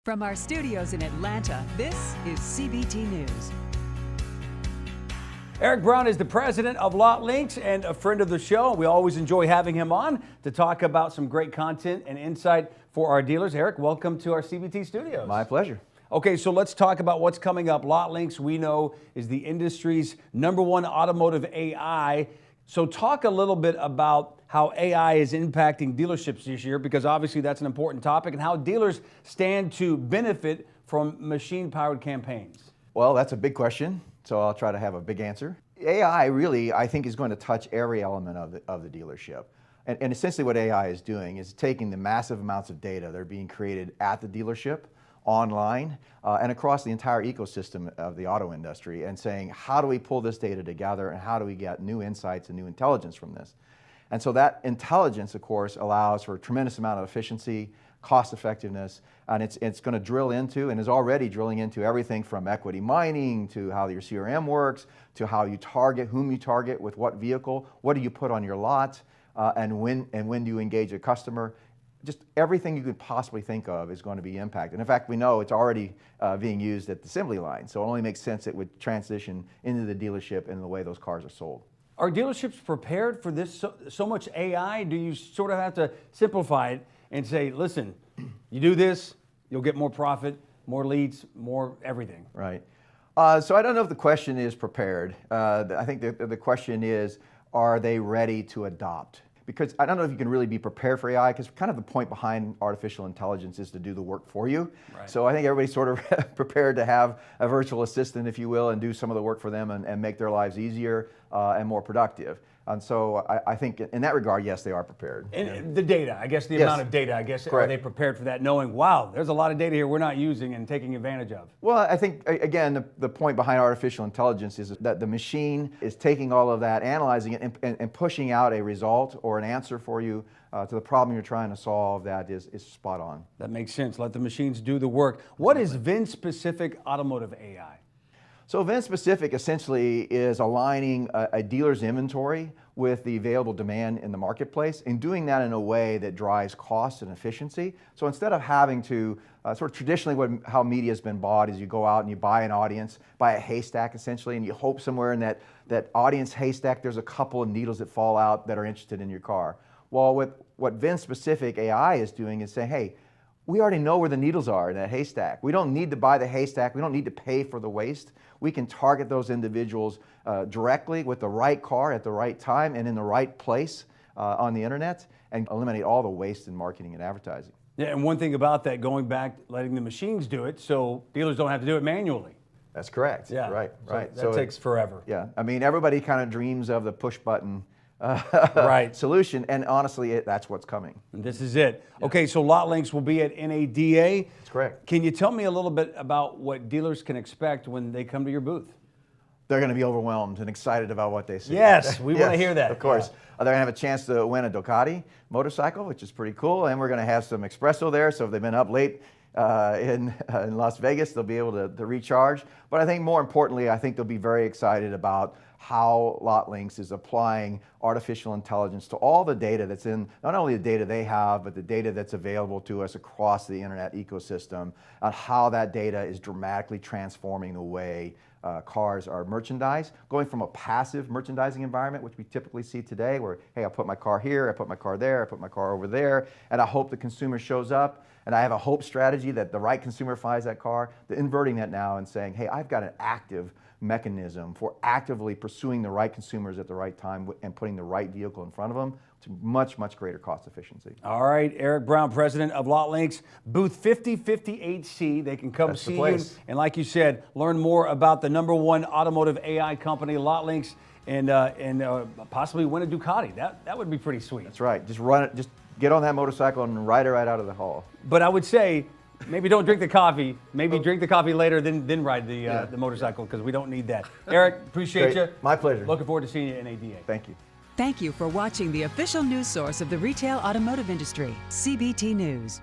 From our studios in Atlanta, this is CBT News. Eric Brown is the president of LotLinx and a friend of the show. We always enjoy having him on to talk about some great content and insight for our dealers. Eric, welcome to our CBT studios. My pleasure. Okay, so let's talk about what's coming up. LotLinx, we know, is the industry's #1 automotive AI. So talk a little bit about how AI is impacting dealerships this year, because obviously that's an important topic, and how dealers stand to benefit from machine-powered campaigns. Well, that's a big question, so I'll try to have a big answer. AI really, I think, is going to touch every element of the dealership. And essentially what AI is doing is taking the massive amounts of data that are being created at the dealership, online, and across the entire ecosystem of the auto industry, and saying, how do we pull this data together, and how do we get new insights and new intelligence from this? And so that intelligence, of course, allows for a tremendous amount of efficiency, cost effectiveness, and it's going to drill into, and is already drilling into, everything from equity mining to how your CRM works, to how you target, whom you target with what vehicle, what do you put on your lot, and when do you engage a customer. Just everything you could possibly think of is going to be impacted. In fact, we know it's already being used at the assembly line, so it only makes sense it would transition into the dealership and the way those cars are sold. Are dealerships prepared for this, so much AI? Do you sort of have to simplify it and say, listen, you do this, you'll get more profit, more leads, more everything? Right. So I don't know if the question is prepared. I think the question is, are they ready to adopt? Because I don't know if you can really be prepared for AI, because kind of the point behind artificial intelligence is to do the work for you. Right. So I think everybody's sort of prepared to have a virtual assistant, if you will, and do some of the work for them and make their lives easier and more productive. And so I think in that regard, yes, they are prepared. And the data, I guess the amount of data, I guess, correct. Are they prepared for that, knowing, wow, there's a lot of data here we're not using and taking advantage of? Well, I think, again, the point behind artificial intelligence is that the machine is taking all of that, analyzing it, and pushing out a result or an answer for you to the problem you're trying to solve that is spot on. That makes sense. Let the machines do the work. What is VIN-specific automotive AI? So VIN-specific essentially is aligning a dealer's inventory with the available demand in the marketplace, and doing that in a way that drives cost and efficiency. So instead of having to, sort of traditionally how media has been bought is you go out and you buy an audience, buy a haystack essentially, and you hope somewhere in that audience haystack there's a couple of needles that fall out that are interested in your car. Well, what VIN-specific AI is doing is saying, hey, we already know where the needles are in that haystack. We don't need to buy the haystack. We don't need to pay for the waste. We can target those individuals directly with the right car at the right time and in the right place on the internet, and eliminate all the waste in marketing and advertising. Yeah, and one thing about that, going back, letting the machines do it so dealers don't have to do it manually. That's correct. Yeah. Right. That takes forever. Yeah. I mean, everybody kind of dreams of the push button right. solution, and honestly, that's what's coming. And this is it. Yeah. Okay, so LotLinx will be at NADA. That's correct. Can you tell me a little bit about what dealers can expect when they come to your booth? They're going to be overwhelmed and excited about what they see. Yes, we want to hear that. Of course. Yeah. They're going to have a chance to win a Ducati motorcycle, which is pretty cool, and we're going to have some espresso there, so if they've been up late in Las Vegas, they'll be able to recharge. But I think more importantly, I think they'll be very excited about how LotLinx is applying artificial intelligence to all the data that's in, not only the data they have, but the data that's available to us across the internet ecosystem, and how that data is dramatically transforming the way cars are merchandised, going from a passive merchandising environment, which we typically see today, where, hey, I put my car here, I put my car there, I put my car over there, and I hope the consumer shows up, and I have a hope strategy that the right consumer finds that car. They're inverting that now and saying, hey, I've got an active mechanism for actively pursuing the right consumers at the right time and putting the right vehicle in front of them to much, much greater cost efficiency. All right, Eric Brown, president of LotLinx, booth 5058C. They can come see you, and like you said, learn more about the #1 automotive AI company, LotLinx, and possibly win a Ducati. That would be pretty sweet. That's right. Just run it. Just get on that motorcycle and ride it right out of the hall. But I would say, maybe don't drink the coffee. Maybe drink the coffee later, then ride the motorcycle, because we don't need that. Eric, appreciate you. My pleasure. Looking forward to seeing you at NADA. Thank you. Thank you for watching the official news source of the retail automotive industry, CBT News.